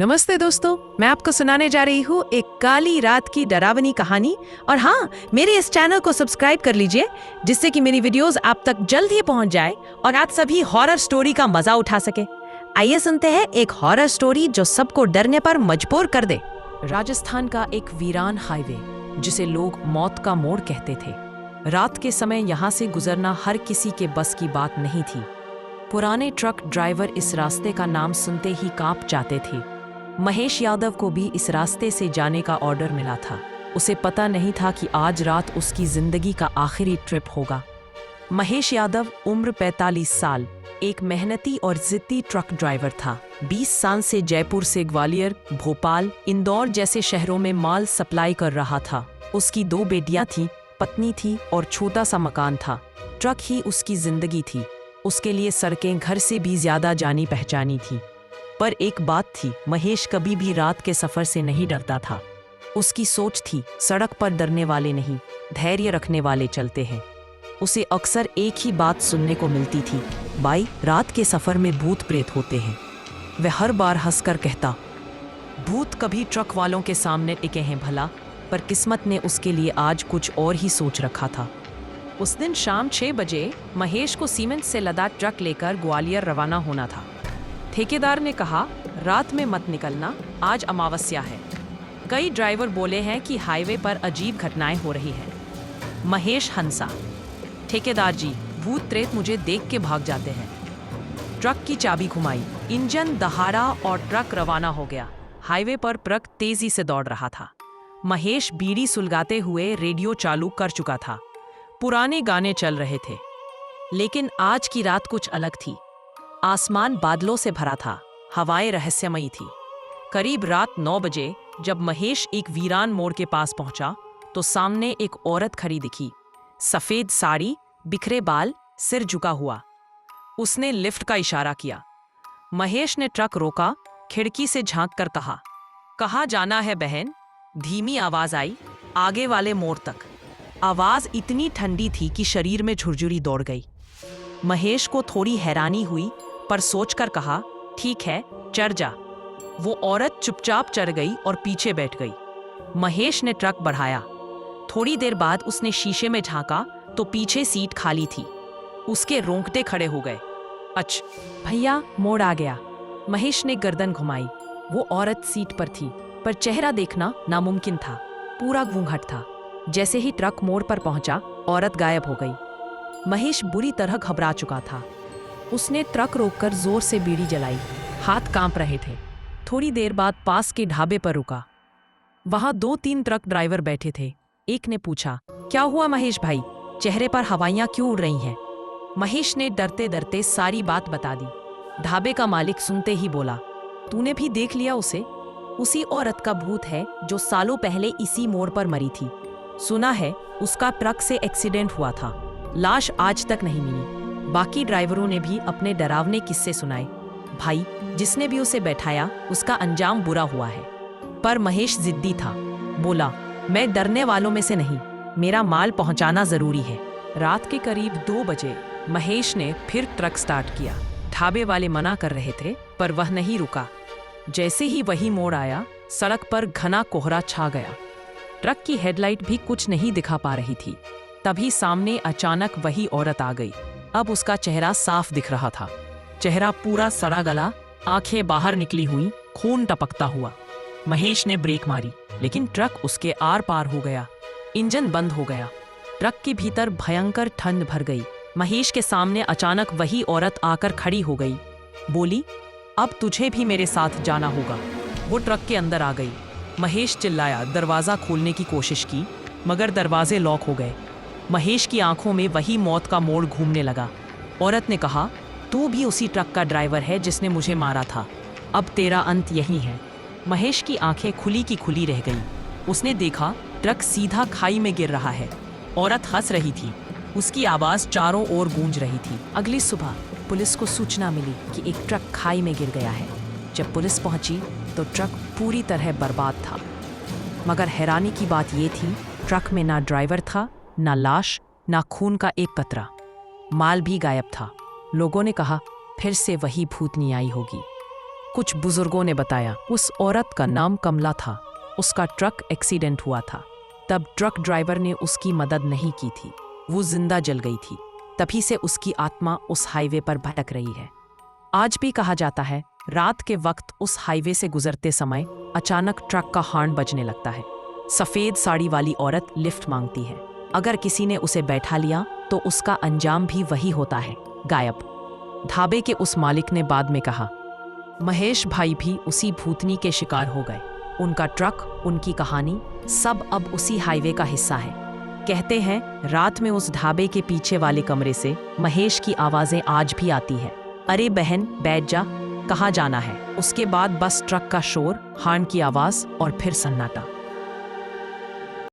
नमस्ते दोस्तों, मैं आपको सुनाने जा रही हूँ एक काली रात की डरावनी कहानी। और हाँ, मेरे इस चैनल को सब्सक्राइब कर लीजिए जिससे कि मेरी वीडियोस आप तक जल्द ही पहुँच जाए और आप सभी हॉरर स्टोरी का मजा उठा सके। आइए सुनते हैं एक हॉरर स्टोरी जो सबको डरने पर मजबूर कर दे। राजस्थान का एक वीरान हाईवे जिसे लोग मौत का मोड़ कहते थे। रात के समय यहाँ से गुजरना हर किसी के बस की बात नहीं थी। पुराने ट्रक ड्राइवर इस रास्ते का नाम सुनते ही कांप जाते थे। महेश यादव को भी इस रास्ते से जाने का ऑर्डर मिला था। उसे पता नहीं था कि आज रात उसकी जिंदगी का आखिरी ट्रिप होगा। महेश यादव उम्र 45 साल, एक मेहनती और जिद्दी ट्रक ड्राइवर था। 20 साल से जयपुर से ग्वालियर, भोपाल, इंदौर जैसे शहरों में माल सप्लाई कर रहा था। उसकी 2 बेटियां थीं, पत्नी थी और छोटा सा मकान था। ट्रक ही उसकी जिंदगी थी। उसके लिए सड़कें घर से भी ज्यादा जानी पहचानी थी। पर एक बात थी, महेश कभी भी रात के सफर से नहीं डरता था। उसकी सोच थी, सड़क पर डरने वाले नहीं, धैर्य रखने वाले चलते हैं। उसे अक्सर एक ही बात सुनने को मिलती थी, भाई रात के सफर में भूत प्रेत होते हैं। वह हर बार हंसकर कहता, भूत कभी ट्रक वालों के सामने टिके हैं भला, पर किस्मत ने उसके लिए आज कुछ और ही सोच रखा था। उस दिन शाम 6 बजे महेश को सीमेंट से लदा ट्रक लेकर ग्वालियर रवाना होना था। ठेकेदार ने कहा, रात में मत निकलना, आज अमावस्या है। कई ड्राइवर बोले हैं कि हाईवे पर अजीब घटनाएं हो रही हैं। महेश हंसा, ठेकेदार जी, भूत प्रेत मुझे देख के भाग जाते हैं। ट्रक की चाबी घुमाई, इंजन दहाड़ा और ट्रक रवाना हो गया। हाईवे पर ट्रक तेजी से दौड़ रहा था। महेश बीड़ी सुलगाते हुए रेडियो चालू कर चुका था। पुराने गाने चल रहे थे। लेकिन आज की रात कुछ अलग थी। आसमान बादलों से भरा था, हवाएं रहस्यमयी थी। करीब रात 9 बजे जब महेश एक वीरान मोड़ के पास पहुंचा तो सामने एक औरत खड़ी दिखी। सफेद साड़ी, बिखरे बाल, सिर झुका हुआ। उसने लिफ्ट का इशारा किया। महेश ने ट्रक रोका, खिड़की से झांक कर कहा, कहाँ जाना है बहन? धीमी आवाज आई, आगे वाले मोड़ तक। आवाज इतनी ठंडी थी कि शरीर में झुरझुरी दौड़ गई। महेश को थोड़ी हैरानी हुई, पर सोचकर कहा, ठीक है, चढ़ जा। वो औरत चुपचाप चढ़ गई और पीछे बैठ गई। महेश ने ट्रक बढ़ाया। थोड़ी देर बाद उसने शीशे में झांका तो पीछे सीट खाली थी। उसके रोंगटे खड़े हो गए। अच्छा भैया, मोड़ आ गया। महेश ने गर्दन घुमाई। वो औरत सीट पर थी, पर चेहरा देखना नामुमकिन था। पूरा घूंघट था। जैसे ही ट्रक मोड़ पर पहुंचा, औरत गायब हो गई। महेश बुरी तरह घबरा चुका था। उसने ट्रक रोककर जोर से बीड़ी जलाई। हाथ कांप रहे थे। थोड़ी देर बाद पास के ढाबे पर रुका। वहां 2-3 ट्रक ड्राइवर बैठे थे। एक ने पूछा, क्या हुआ महेश भाई, चेहरे पर हवाइयां क्यों उड़ रही हैं? महेश ने डरते डरते सारी बात बता दी। ढाबे का मालिक सुनते ही बोला, तूने भी देख लिया उसे? उसी औरत का भूत है जो सालों पहले इसी मोड़ पर मरी थी। सुना है उसका ट्रक से एक्सीडेंट हुआ था। लाश आज तक नहीं मिली। बाकी ड्राइवरों ने भी अपने डरावने किस्से सुनाए। भाई, जिसने भी उसे बैठाया उसका अंजाम बुरा हुआ है। पर महेश जिद्दी था। बोला, मैं डरने वालों में से नहीं, मेरा माल पहुंचाना जरूरी है। रात के करीब 2 बजे महेश ने फिर ट्रक स्टार्ट किया। ढाबे वाले मना कर रहे थे, पर वह नहीं रुका। जैसे ही वही मोड़ आया, सड़क पर घना कोहरा छा गया। ट्रक की हेडलाइट भी कुछ नहीं दिखा पा रही थी। तभी सामने अचानक वही औरत आ गई। अब उसका चेहरा साफ दिख रहा था। चेहरा पूरा सड़ा गला, आंखें बाहर निकली हुई, खून टपकता हुआ। महेश ने ब्रेक मारी, लेकिन ट्रक उसके आर पार हो गया। इंजन बंद हो गया। ट्रक के भीतर भयंकर ठंड भर गई। महेश के सामने अचानक वही औरत आकर खड़ी हो गई। बोली, अब तुझे भी मेरे साथ जाना होगा। वो ट्रक के अंदर आ गई। महेश चिल्लाया, दरवाजा खोलने की कोशिश की, मगर दरवाजे लॉक हो गए। महेश की आंखों में वही मौत का मोड़ घूमने लगा। औरत ने कहा, तू भी उसी ट्रक का ड्राइवर है जिसने मुझे मारा था। अब तेरा अंत यही है। महेश की आंखें खुली की खुली रह गई। उसने देखा ट्रक सीधा खाई में गिर रहा है। औरत हंस रही थी। उसकी आवाज चारों ओर गूंज रही थी। अगली सुबह पुलिस को सूचना मिली कि एक ट्रक खाई में गिर गया है। जब पुलिस पहुंची तो ट्रक पूरी तरह बर्बाद था। मगर हैरानी की बात यह थी, ट्रक में ना ड्राइवर था, ना लाश, ना खून का एक कतरा। माल भी गायब था। लोगों ने कहा, फिर से वही भूतनी आई होगी। कुछ बुजुर्गों ने बताया उस औरत का नाम कमला था। उसका ट्रक एक्सीडेंट हुआ था। तब ट्रक ड्राइवर ने उसकी मदद नहीं की थी। वो जिंदा जल गई थी। तभी से उसकी आत्मा उस हाईवे पर भटक रही है। आज भी कहा जाता है रात के वक्त उस हाईवे से गुजरते समय अचानक ट्रक का हॉर्न बजने लगता है। सफेद साड़ी वाली औरत लिफ्ट मांगती है। अगर किसी ने उसे बैठा लिया तो उसका अंजाम भी वही होता है, गायब। ढाबे के उस मालिक ने बाद में कहा महेश भाई भी उसी भूतनी के शिकार हो गए। उनका ट्रक, उनकी कहानी सब अब उसी हाईवे का हिस्सा है। कहते हैं रात में उस ढाबे के पीछे वाले कमरे से महेश की आवाजें आज भी आती है, अरे बहन बैठ जा, कहाँ जाना है। उसके बाद बस ट्रक का शोर, हॉर्न की आवाज और फिर सन्नाटा।